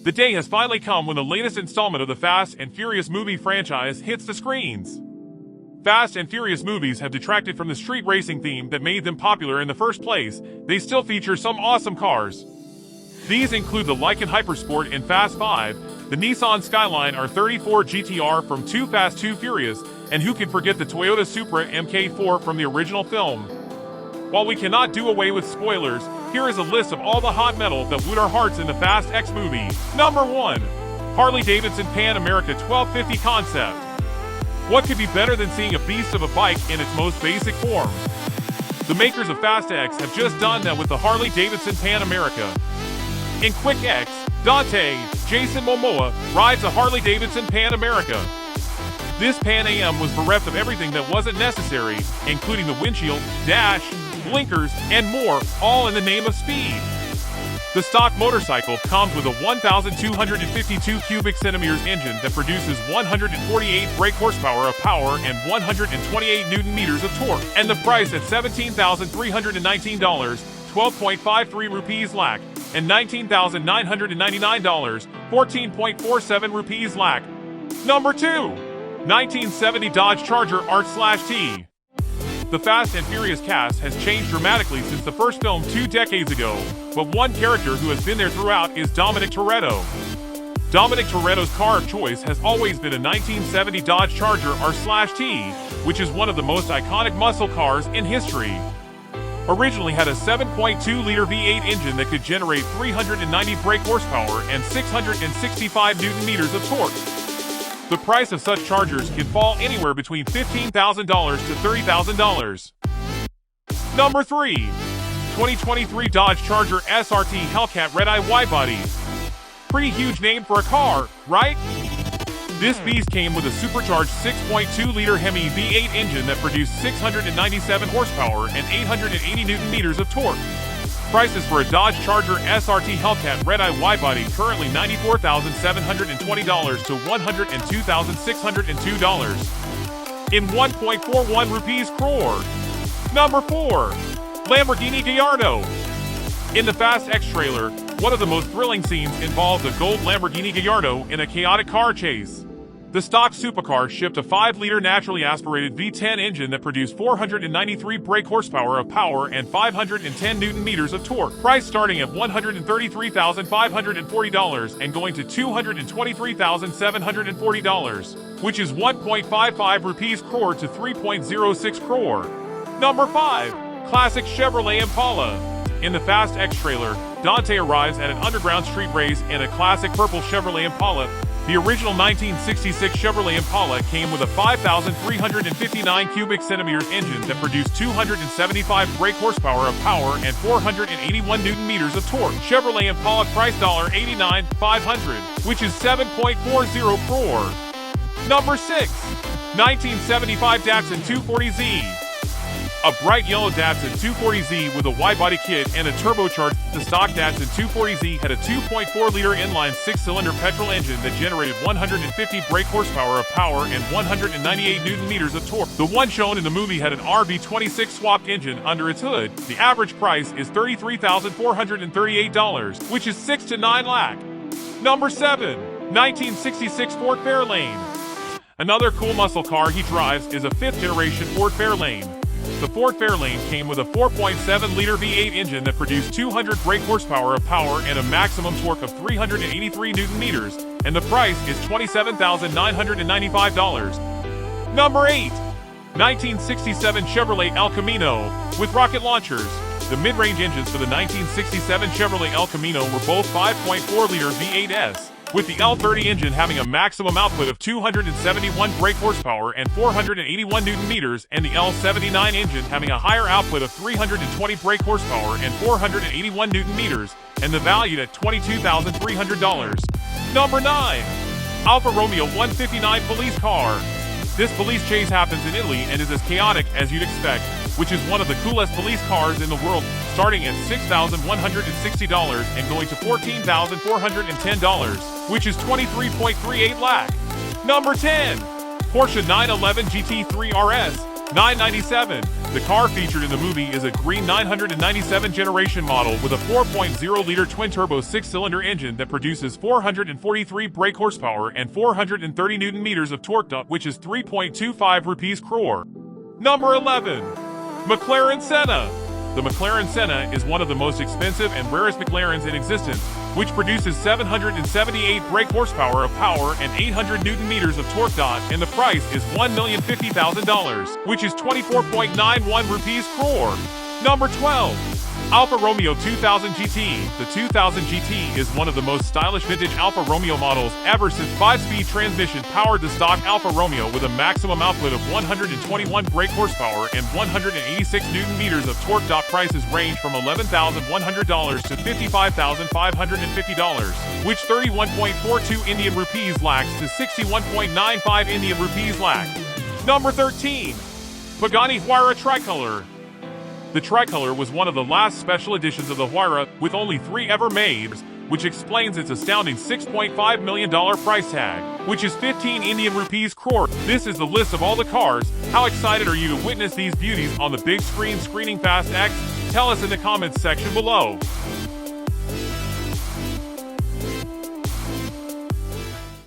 The day has finally come when the latest installment of the Fast and Furious movie franchise hits the screens. Fast and Furious movies have detracted from the street racing theme that made them popular in the first place. They still feature some awesome cars. These include the Lykan Hypersport in Fast 5, the Nissan Skyline R34 GTR from Too Fast Too Furious, and who can forget the Toyota Supra MK4 from the original film. While we cannot do away with spoilers, here is a list of all the hot metal that wooed our hearts in the Fastx movie. Number 1. Harley-Davidson Pan America 1250 Concept. What could be better than seeing a beast of a bike in its most basic form? The makers of Fastx have just done that with the Harley-Davidson Pan America. In Quick X, Dante, Jason Momoa, rides a Harley-Davidson Pan America. This Pan AM was bereft of everything that wasn't necessary, including the windshield, dash, blinkers, and more, all in the name of speed. The stock motorcycle comes with a 1,252 cubic centimeters engine that produces 148 brake horsepower of power and 128 newton meters of torque, and the price at $17,319, 12.53 rupees lakh, and $19,999, 14.47 rupees lakh. Number 2. 1970 Dodge Charger Art/T. The Fast and Furious cast has changed dramatically since the first film 2 decades ago, but one character who has been there throughout is Dominic Toretto. Dominic Toretto's car of choice has always been a 1970 Dodge Charger R/T, which is one of the most iconic muscle cars in history. Originally had a 7.2-liter V8 engine that could generate 390 brake horsepower and 665 newton meters of torque. The price of such chargers can fall anywhere between $15,000 to $30,000. Number 3. 2023 Dodge Charger SRT Hellcat Redeye Widebody. Pretty huge name for a car, right? This beast came with a supercharged 6.2-liter Hemi V8 engine that produced 697 horsepower and 880 newton meters of torque. Prices for a Dodge Charger SRT Hellcat Redeye Widebody currently $94,720 to $102,602 in 1.41 rupees crore. Number 4. Lamborghini Gallardo. In the Fastx trailer, one of the most thrilling scenes involved a gold Lamborghini Gallardo in a chaotic car chase. The stock supercar shipped a 5-liter naturally aspirated V10 engine that produced 493 brake horsepower of power and 510 newton meters of torque. Price starting at $133,540 and going to $223,740, which is 1.55 rupees crore to 3.06 crore. Number 5. Classic Chevrolet Impala. In the Fastx trailer, Dante arrives at an underground street race in a classic purple Chevrolet Impala. The original 1966 Chevrolet Impala came with a 5,359 cubic centimeters engine that produced 275 brake horsepower of power and 481 newton meters of torque. Chevrolet Impala price $89,500, which is 7.40 crore. Number 6. 1975 Datsun 240Z. A bright yellow Datsun 240Z with a wide-body kit and a turbocharged. The stock Datsun 240Z had a 2.4-liter inline 6-cylinder petrol engine that generated 150 brake horsepower of power and 198 newton meters of torque. The one shown in the movie had an RB26 swapped engine under its hood. The average price is $33,438, which is 6 to 9 lakh. Number 7. 1966 Ford Fairlane. Another cool muscle car he drives is a 5th-generation Ford Fairlane. The Ford Fairlane came with a 4.7-liter V8 engine that produced 200 brake horsepower of power and a maximum torque of 383 newton meters, and the price is $27,995. Number 8. 1967 Chevrolet El Camino with rocket launchers. The mid-range engines for the 1967 Chevrolet El Camino were both 5.4-liter V8s, with the L30 engine having a maximum output of 271 brake horsepower and 481 newton meters, and the L79 engine having a higher output of 320 brake horsepower and 481 newton meters, and the valued at $22,300. Number 9. Alfa Romeo 159 police car. This police chase happens in Italy and is as chaotic as you'd expect, which is one of the coolest police cars in the world, starting at $6,160 and going to $14,410, which is 23.38 lakh. Number 10. Porsche 911 GT3 RS. $997. The car featured in the movie is a green 997 generation model with a 4.0-liter twin-turbo 6-cylinder engine that produces 443 brake horsepower and 430 Nm of torque, which is 3.25 rupees crore. Number 11. McLaren Senna. The McLaren Senna is one of the most expensive and rarest McLarens in existence, which produces 778 brake horsepower of power and 800 Nm of torque, and the price is $1,050,000, which is 24.91 rupees crore. Number 12. Alfa Romeo 2000 GT. The 2000 GT is one of the most stylish vintage Alfa Romeo models ever, since 5-speed transmission powered the stock Alfa Romeo with a maximum output of 121 brake horsepower and 186 Nm of torque. Prices range from $11,100 to $55,550, which 31.42 Indian rupees lakhs to 61.95 Indian rupees lakh. Number 13. Pagani Huayra Tricolore. The Tricolore was one of the last special editions of the Huayra, with only 3 ever made, which explains its astounding $6.5 million price tag, which is 15 Indian rupees crore. This is the list of all the cars. How excited are you to witness these beauties on the big screen screening Fastx? Tell us in the comments section below.